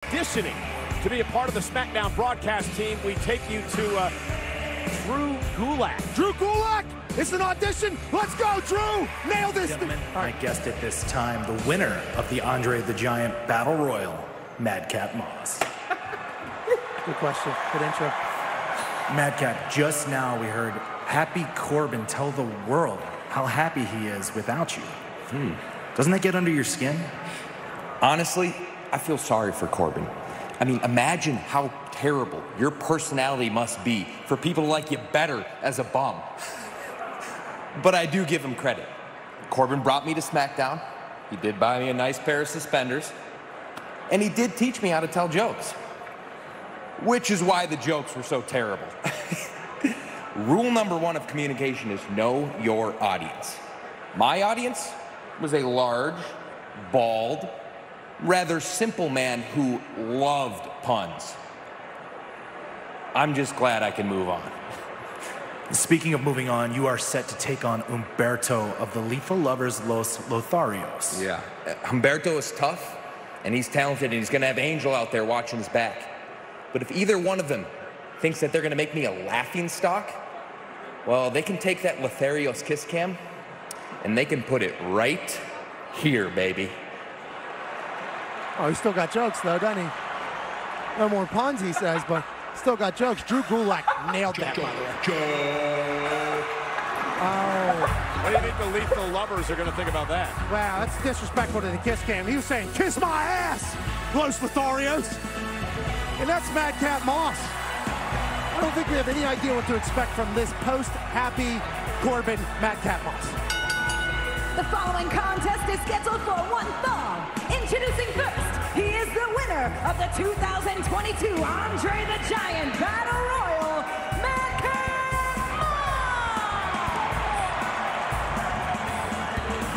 Auditioning to be a part of the SmackDown broadcast team, we take you to Drew Gulak. Drew Gulak? It's an audition. Let's go, Drew. Nail this. My guest at this time, the winner of the Andre the Giant Battle Royal, Madcap Moss. Good question. Good intro. Madcap, just now we heard Happy Corbin tell the world how happy he is without you. Doesn't that get under your skin? Honestly, I feel sorry for Corbin. I mean, imagine how terrible your personality must be for people to like you better as a bum. But I do give him credit. Corbin brought me to SmackDown. He did buy me a nice pair of suspenders. And he did teach me how to tell jokes. Which is why the jokes were so terrible. Rule number one of communication is know your audience. My audience was a large, bald, rather simple man who loved puns. I'm just glad I can move on. Speaking of moving on, you are set to take on Humberto of the Lethal Lovers Los Lotharios. Yeah, Humberto is tough, and he's talented, and he's gonna have Angel out there watching his back. But if either one of them thinks that they're gonna make me a laughing stock, well, they can take that Lotharios kiss cam, and they can put it right here, baby. Oh, he's still got jokes, though, doesn't he? No more puns, he says, but still got jokes. Drew Gulak nailed that, by the way. Oh. What do you think the Lethal Lovers are going to think about that? Wow, that's disrespectful to the kiss cam. He was saying, kiss my ass, Los Lotharios. And that's Madcap Moss. I don't think we have any idea what to expect from this post-Happy Corbin Madcap Moss. The following contest is scheduled for one fall. Introducing first, he is the winner of the 2022 Andre the Giant Battle Royal, Madcap Moss!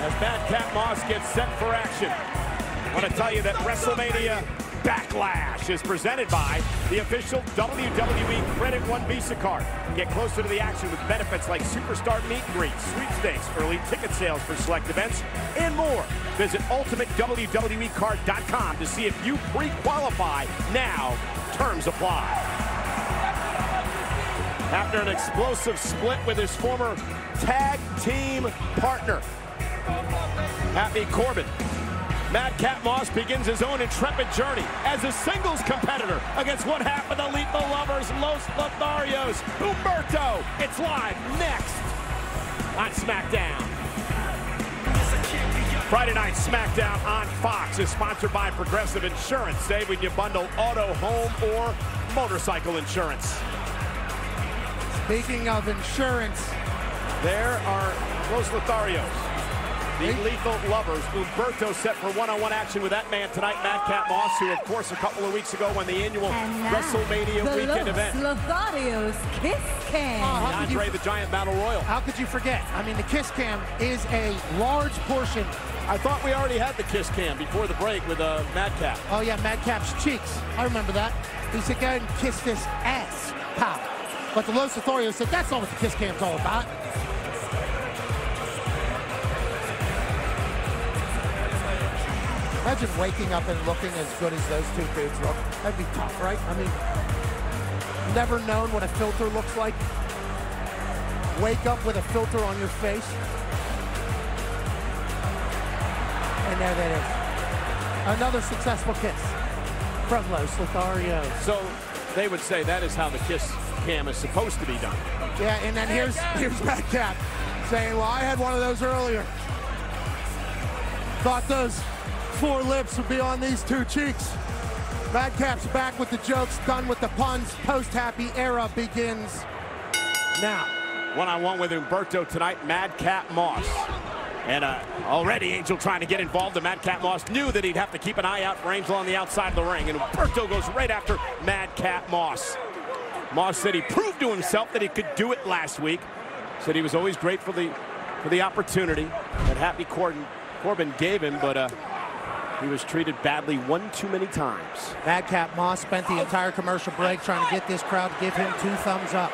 As Madcap Moss gets set for action, I want to tell you that WrestleMania Backlash is presented by the official WWE Credit One Visa card. Get closer to the action with benefits like Superstar Meet and Greet, sweepstakes, early ticket sales for select events, and more. Visit UltimateWWEcard.com to see if you pre-qualify. Now, terms apply. After an explosive split with his former tag team partner, Happy Corbin, Madcap Moss begins his own intrepid journey as a singles competitor against one half of the Lethal Lovers, Los Lotharios, Humberto. It's live next on SmackDown. Friday Night SmackDown on Fox is sponsored by Progressive Insurance. Save when you bundle auto, home, or motorcycle insurance. Speaking of insurance, there are Los Lotharios, the Lethal Lovers. Humberto set for one-on-one action with that man tonight, Madcap Moss, who, of course, a couple of weeks ago won the annual WrestleMania weekend event. Lotharios Kiss Cam. Andre the Giant Battle Royal. How could you forget? I mean, the kiss cam is a large portion. I thought we already had the kiss cam before the break with Madcap. Oh, yeah, Madcap's cheeks. I remember that. He said, go ahead and kiss this ass, pal. But the Los Lotharios said, that's not what the kiss cam's all about. Imagine waking up and looking as good as those two dudes look. That'd be tough, right? I mean, never known what a filter looks like. Wake up with a filter on your face. And there that is. Another successful kiss from Los Lotharios. So they would say that is how the kiss cam is supposed to be done. Yeah, and then here's Madcap saying, well, I had one of those earlier. Thought those 4 lips would be on these 2 cheeks. Madcap's back with the jokes, done with the puns. Post-Happy era begins now. One-on-one with Humberto tonight, Madcap Moss. And already Angel trying to get involved, and Madcap Moss knew that he'd have to keep an eye out for Angel on the outside of the ring, and Humberto goes right after Madcap Moss. Moss said he proved to himself that he could do it last week. Said he was always grateful for the opportunity that Happy Corbin gave him, but he was treated badly one too many times. Madcap Moss spent the entire commercial break trying to get this crowd to give him 2 thumbs up.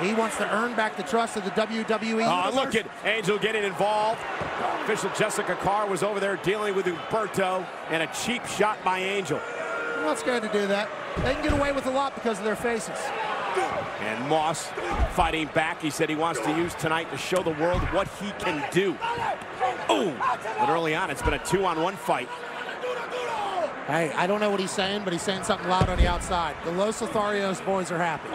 He wants to earn back the trust of the WWE. Oh, look at Angel getting involved. Official Jessica Carr was over there dealing with Humberto, and a cheap shot by Angel. I'm not scared to do that. They can get away with a lot because of their faces. And Moss fighting back. He said he wants to use tonight to show the world what he can do. Oh, but early on, it's been a 2-on-1 fight. Hey, I don't know what he's saying, but he's saying something loud on the outside. The Los Lotharios boys are happy.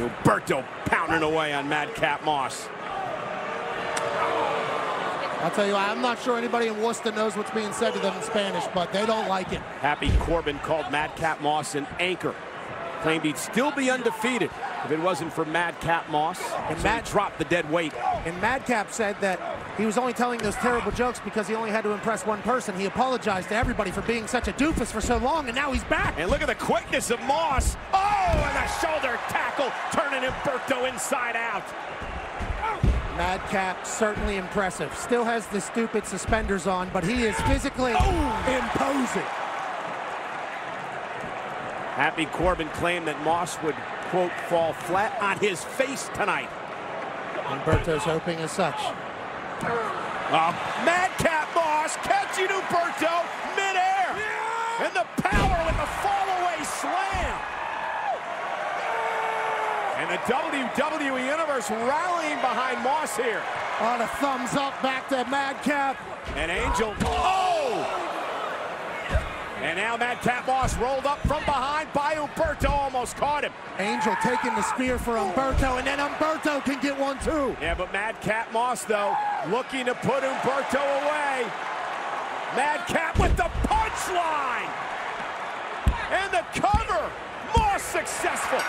Humberto pounding away on Madcap Moss. I'll tell you, I'm not sure anybody in Worcester knows what's being said to them in Spanish, but they don't like it. Happy Corbin called Madcap Moss an anchor. Claimed he'd still be undefeated if it wasn't for Madcap Moss. And Matt dropped the dead weight. And Madcap said that he was only telling those terrible jokes because he only had to impress one person. He apologized to everybody for being such a doofus for so long, and now he's back. And look at the quickness of Moss. Oh, and a shoulder tackle, turning Humberto inside out. Madcap, certainly impressive. Still has the stupid suspenders on, but he is physically imposing. Happy Corbin claimed that Moss would, quote, fall flat on his face tonight. Humberto's hoping as such. Madcap Moss catching Humberto midair. And the power with the fall-away slam. And the WWE Universe rallying behind Moss here. On a thumbs up back to Madcap. And Angel, oh! And now Madcap Moss rolled up from behind by Humberto, almost caught him. Angel taking the spear for Humberto, and then Humberto can get one too. Yeah, but Madcap Moss, though, looking to put Humberto away. Madcap with the punchline! And the cover! Moss successful!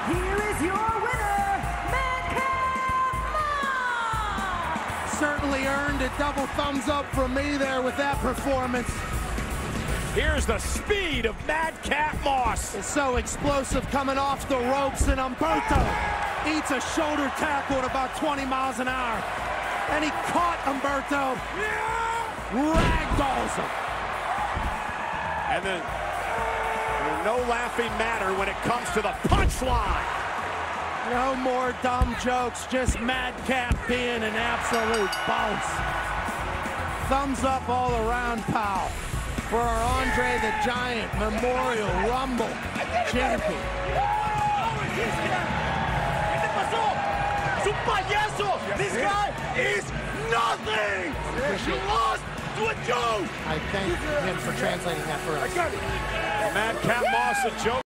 Here is your winner, Madcap Moss! Certainly earned a double thumbs up from me there with that performance. Here's the speed of Madcap Moss. It's so explosive coming off the ropes, and Humberto eats a shoulder tackle at about 20 miles an hour. And he caught Humberto, ragdolls him. And then no laughing matter when it comes to the punchline. No more dumb jokes, just Madcap being an absolute boss. Thumbs up all around, pal, for our Andre the Giant Memorial Rumble champion. This guy is nothing! You lost to a joke! I thank him for translating that for us. Madcap Moss, a joke.